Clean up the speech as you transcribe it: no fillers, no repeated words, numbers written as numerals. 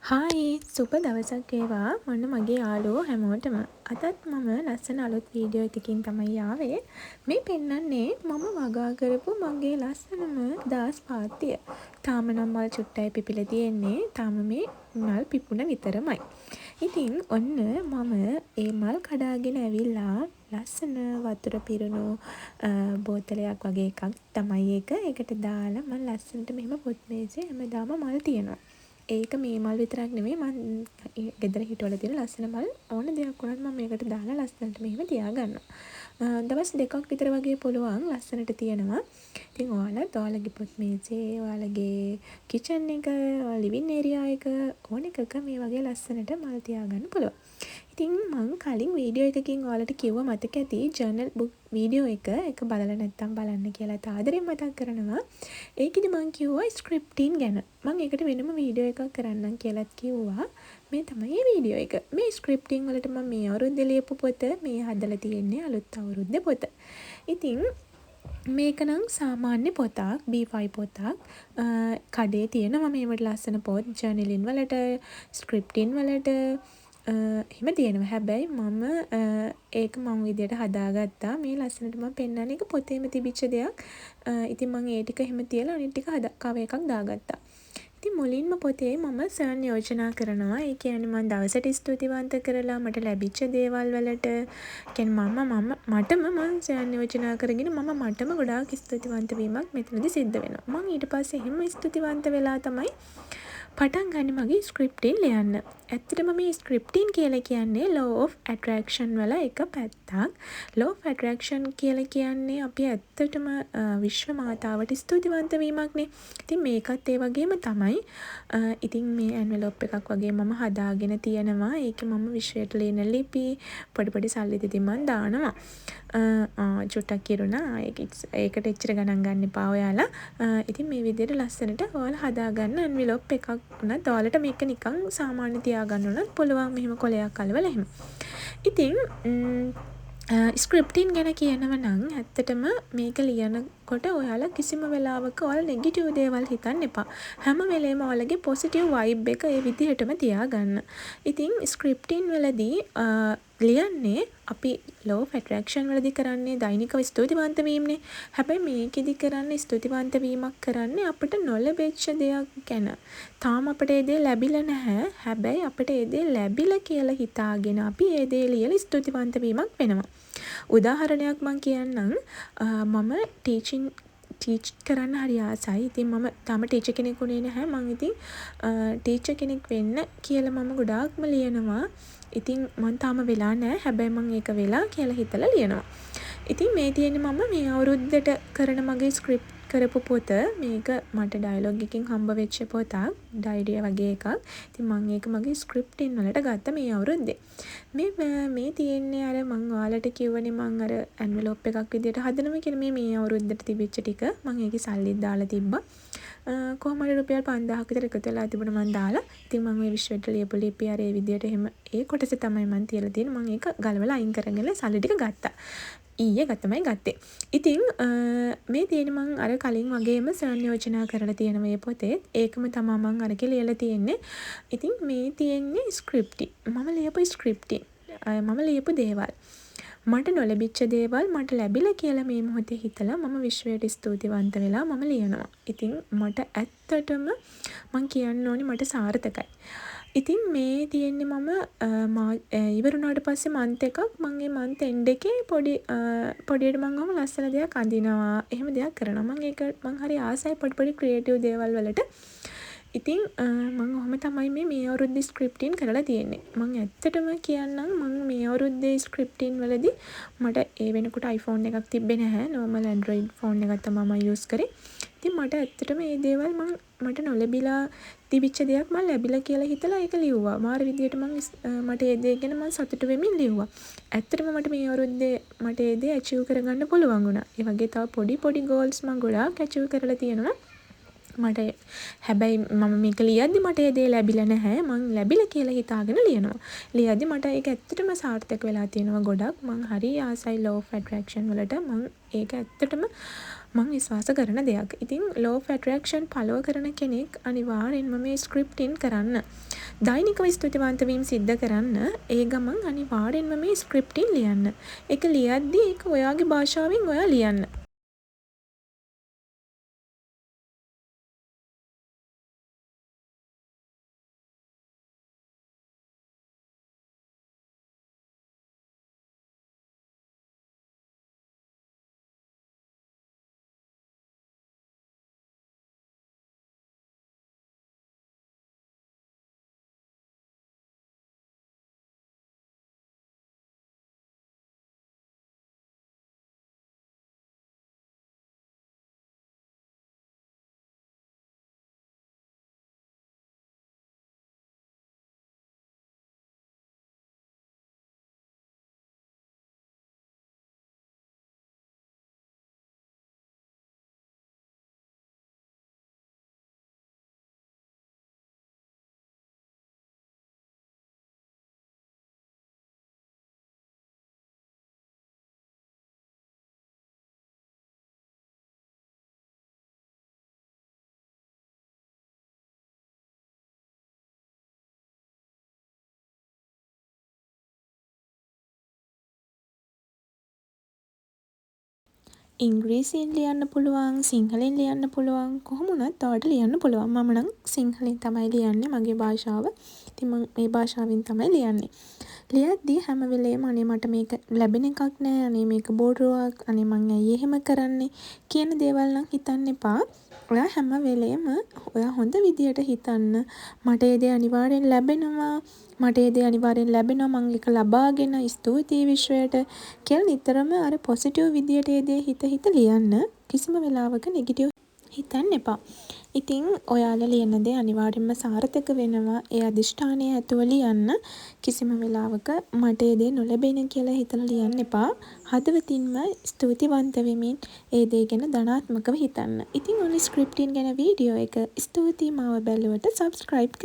Hi සුබ දවසක් වේවා ඔන්න මගේ යාළුවෝ හැමෝටම අදත් මම ලස්සන අලුත් වීඩියෝ එකකින් තමයි ආවේ මේ පෙන්නන්නේ මම වගා කරපු මගේ ලස්සනම දාස් පාත්තිය තාම නම් මල් චුට්ටයි පිපිලා තියෙන්නේ තාම මේ මල් පිපුණ විතරමයි ඉතින් ඔන්න මම ඒ මල් කඩාගෙන ඇවිල්ලා ලස්සන වතුර පිරුණු බෝතලයක් වගේ එකක් තමයි ඒකට දාලා මම ලස්සනට මෙහෙම පොත් මේසේ හැමදාම මල් තියනවා ඒක මේ මල් විතරක් නෙමෙයි මම ගෙදර හිටවල තියෙන ලස්සන මල් ඕන දෙයක් වුණත් මම මේකට දාලා ලස්සනට මෙහෙම තියාගන්නවා. දවස් දෙකක් විතර වගේ පුළුවන් ලස්සනට තියෙනවා. ඉතින් ඔයාලගේ පොත් මේසේ, ඔයාලගේ කිචන් එක, ලිවිං ඒරියා එක ඕන එකක මේ වගේ ලස්සනට මල් තියාගන්න පුළුවන්. ඉතින් මම කලින් වීඩියෝ එකකින් ඔයාලට කිව්වා මතක ඇති ජර්නල් බුක් වීඩියෝ එක බලලා නැත්තම් බලන්න කියලා ආදරෙන් මතක් කරනවා. ඒකෙදි මම කිව්වා ස්ක්‍රිප්ටින් ගැන. මම ඒකට වෙනම වීඩියෝ එකක් කරන්නම් කියලාත් කිව්වා. මේ තමයි වීඩියෝ එක. මේ ස්ක්‍රිප්ටින් වලට මම මේ අවුරුද්දේ ලියපු පොත මේ හදලා තියෙන්නේ අලුත් අවුරුද්දේ පොත. ඉතින් මේක නම් සාමාන්‍ය පොතක් B5 පොතක්. කඩේ තියෙනවා මේවට ලස්සන පොත් ජර්නලින් වලට ස්ක්‍රිප්ටින් වලට එහෙම තියෙනවා. හැබැයි මම ඒක මම විදියට හදාගත්තා. මේ ලස්සනට මම පෙන්නන්නේ ඒක පොතේම තිබිච්ච දෙයක්. ඉතින් මම ඒ ටික එහෙම තියලා අනිත් ටික කව එකක් දාගත්තා. ඉතින් මුලින්ම පොතේ මම සර්න් යෝජනා කරනවා. ඒ කියන්නේ මම දවසට ස්තුතිවන්ත කරලා මට ලැබිච්ච දේවල් වලට කියන්නේ මටම සර්න් යෝජනා කරගෙන මටම ගොඩාක් ස්තුතිවන්ත වීමක් මෙතනදී සිද්ධ වෙනවා. මම ඊට පස්සේ එහෙම ස්තුතිවන්ත වෙලා තමයි පටන් ගන්න මගේ ස්ක්‍රිප්ටින් ලියන්න. ඇත්තටම මේ ස්ක්‍රිප්ටින් කියලා කියන්නේ law of attraction වල එක පැත්තක්. law of attraction කියලා කියන්නේ අපි ඇත්තටම විශ්ව මාතාවට ස්තුතිවන්ත වීමක්නේ. ඉතින් මේකත් ඒ වගේම තමයි. ඉතින් මේ envelope එකක් වගේ මම හදාගෙන තියෙනවා. ඒකේ මම විශ්වයට ලියන ලිපි පොඩි සල්ලි දෙතින් මම දානවා. චුට්ටක් කිරුණා. ඒකට එච්චර ගණන් ගන්න එපා ඔයාලා. ඉතින් මේ විදිහට ලස්සනට ඔයාලා හදාගන්න envelope එකක් උනත් ඔයාලට මේක නිකන් සාමාන්‍ය තියාගන්න උනත් පුළුවන් මෙහෙම කොලයක් අලවලා එහෙම. ඉතින් ස්ක්‍රිප්ටින් ගැන කියනව නම් ඇත්තටම මේක ලියනකොට ඔයාලා කිසිම වෙලාවක ඔයාලා නෙගටිව් දේවල් හිතන්න එපා. හැම වෙලේම ඔයාලගේ පොසිටිව් වයිබ් එක ඒ විදිහටම තියාගන්න. ඉතින් ස්ක්‍රිප්ටින් වලදී ලියන්නේ අපි law of attraction වලදී කරන්නේ දෛනිකව ස්තුතිවන්ත වීමනේ. හැබැයි මේකෙදි කරන්නේ ස්තුතිවන්ත වීමක් කරන්නේ අපිට නොලැබෙච්ච දෙයක් ගැන. තාම අපිට ඒ දේ ලැබිලා නැහැ. හැබැයි අපිට ඒ දේ ලැබිලා කියලා හිතාගෙන අපි ඒ දේ ලියලා ස්තුතිවන්ත වීමක් වෙනවා. උදාහරණයක් මම කියන්නම්. මම ටීච් කරන්න හරි ආසයි. ඉතින් මම තාම ටීචර් කෙනෙක් වුණේ නැහැ. මම ඉතින් ටීචර් කෙනෙක් වෙන්න කියලා මම ගොඩාක්ම ලියනවා. ඉතින් මම තාම වෙලා නැහැ. හැබැයි මම ඒක වෙලා කියලා හිතලා ලියනවා. ඉතින් මේ තියෙන්නේ මම මේ අවුරුද්දට කරන මගේ ස්ක්‍රිප්ට් කරපු පොත. මේක මට ඩයලොග් එකකින් හම්බ වෙච්ච පොතක්. ඩයරිය වගේ එකක්. ඉතින් මම ඒක මගේ ස්ක්‍රිප්ටින් වලට ගත්ත මේ අවුරුද්දේ. මේ තියෙන්නේ අර මම ඔයාලට කිව්වනේ මම අර envelope එකක් විදියට හදනවා කියලා මේ අවුරුද්දට තිබිච්ච ටික මම ඒකේ සල්ලිත් දාලා තිබ්බා. කොහොම හරි රුපියල් 5000ක් විතර එකතු වෙලා තිබුණා මම දාලා. ඉතින් මම මේ විශ්වවිද්‍යාලයට ලියපු ලිපි අර ඒ විදියට එහෙම ඒ කොටසේ තමයි මම තියලා තියෙන්නේ. මම ඒක ගලවලා අයින් කරගෙන සල්ලි ටික ගත්තා. ඊයේ තමයි ගත්තේ. ඉතින් මේ තියෙන්නේ මම අර කලින් වගේම සර්න් යෝජනා කරලා තියෙන මේ පොතේ ඒකම තමයි මම අරකේ ලියලා තියෙන්නේ. ඉතින් මේ තියෙන්නේ ස්ක්‍රිප්ටි. මම ලියපු ස්ක්‍රිප්ටි. මම ලියපු දේවල්. මට නොලැබිච්ච දේවල් මට ලැබිලා කියලා මේ මොහොතේ හිතලා මම විශ්වයට ස්තුතිවන්ත වෙලා මම ලියනවා. ඉතින් මට ඇත්තටම මං කියන්න ඕනි මට සාර්ථකයි. ඉතින් මේ තියෙන්නේ මම ඉවරුණාට පස්සේ මන්ත් එකක් මම මේ මන්ත් එන්ඩ් එකේ පොඩියට මම ඔහම ලස්සන දෙයක් අඳිනවා. එහෙම දෙයක් කරනවා. මම හරි ආසයි පොඩි ක්‍රියේටිව් දේවල් වලට. ඉතින් මම ඔහම තමයි මේ අවුරුද්දේ ස්ක්‍රිප්ටින් කරලා තියෙන්නේ. මම ඇත්තටම කියන්නම් මම මේ අවුරුද්දේ ස්ක්‍රිප්ටින් වලදී මට ඒ වෙනකොට iPhone එකක් තිබ්බේ නැහැ. normal Android phone එකක් තමයි මම use කරේ. ඉතින් මට ඇත්තටම මේ දේවල් මට නොලැබිලා තිබිච්ච දෙයක් මම ලැබිලා කියලා හිතලා ඒක ලිව්වා. මාර විදියට මට ඒ දේ ගැන මම සතුටු වෙමින් ලිව්වා. ඇත්තටම මට මේ අවුරුද්දේ මට ඒ දේ achieve කරගන්න පුළුවන් වුණා. ඒ වගේ තව පොඩි goals මම ගොඩාක් achieve කරලා තියෙනවා. මට හැබැයි මම මේක ලියද්දි මට ඒ දේ ලැබිලා නැහැ. මං ලැබිලා කියලා හිතාගෙන ලියනවා. ලියද්දි මට ඒක ඇත්තටම සාර්ථක වෙලා තියෙනවා ගොඩක්. මං හරි ආසයි law of attraction වලට. මං ඒක ඇත්තටම මං විශ්වාස කරන දෙයක්. ඉතින් law of attraction follow කරන කෙනෙක් අනිවාර්යෙන්ම මේ ස්ක්‍රිප්ට් ඉන් කරන්න. දෛනිකව ස්තුතිවන්ත වීම සිද්ධ කරන්න. ඒ ගමන් අනිවාර්යෙන්ම මේ ස්ක්‍රිප්ට් ඉන් ලියන්න. ඒක ලියද්දී ඒක ඔයාගේ භාෂාවෙන් ඔයා ලියන්න. ඉංග්‍රීසියෙන් ලියන්න පුළුවන්, සිංහලෙන් ලියන්න පුළුවන්, කොහොම වුණත් ඔයාලට ලියන්න පුළුවන්. මම නම් සිංහලෙන් තමයි ලියන්නේ, මගේ භාෂාව. ඉතින් මම මේ භාෂාවෙන් තමයි ලියන්නේ. ලියද්දී හැම වෙලේම අනේ මට මේක ලැබෙන එකක් නෑ, අනේ මේක බොරුවක්, අනේ මං ඇයි එහෙම කරන්නේ කියන දේවල් නම් හිතන්න එපා. ඔයා හැම වෙලේම ඔයා හොඳ විදියට හිතන්න. මට ඒ දේ අනිවාර්යෙන් ලැබෙනවා. මට ඒ දේ අනිවාර්යෙන් ලැබෙනවා. මං ඒක ලබාගෙන ස්තුතියි විශ්වයට කියලා නිතරම අර පොසිටිව් විදියට ඒ දේ හිත ලියන්න. කිසිම වෙලාවක නෙගටිව් හිතන්න එපා. ඉතින් ඔයාලා ලියන දේ අනිවාර්යෙන්ම සාර්ථක වෙනවා. ඒ අදිෂ්ඨානය ඇතුව ලියන්න. කිසිම වෙලාවක මට ඒ දේ නොලැබෙන කියලා හිතලා ලියන්න එපා. හදවතින්ම ස්තුතිවන්ත වෙමින් ඒ දේ ගැන ධනාත්මකව හිතන්න. ඉතින් ඔන්න ස්ක්‍රිප්ටින් ගැන වීඩියෝ එක. ස්තුතියි මාව බැලුවට. සබ්ස්ක්‍රයිබ්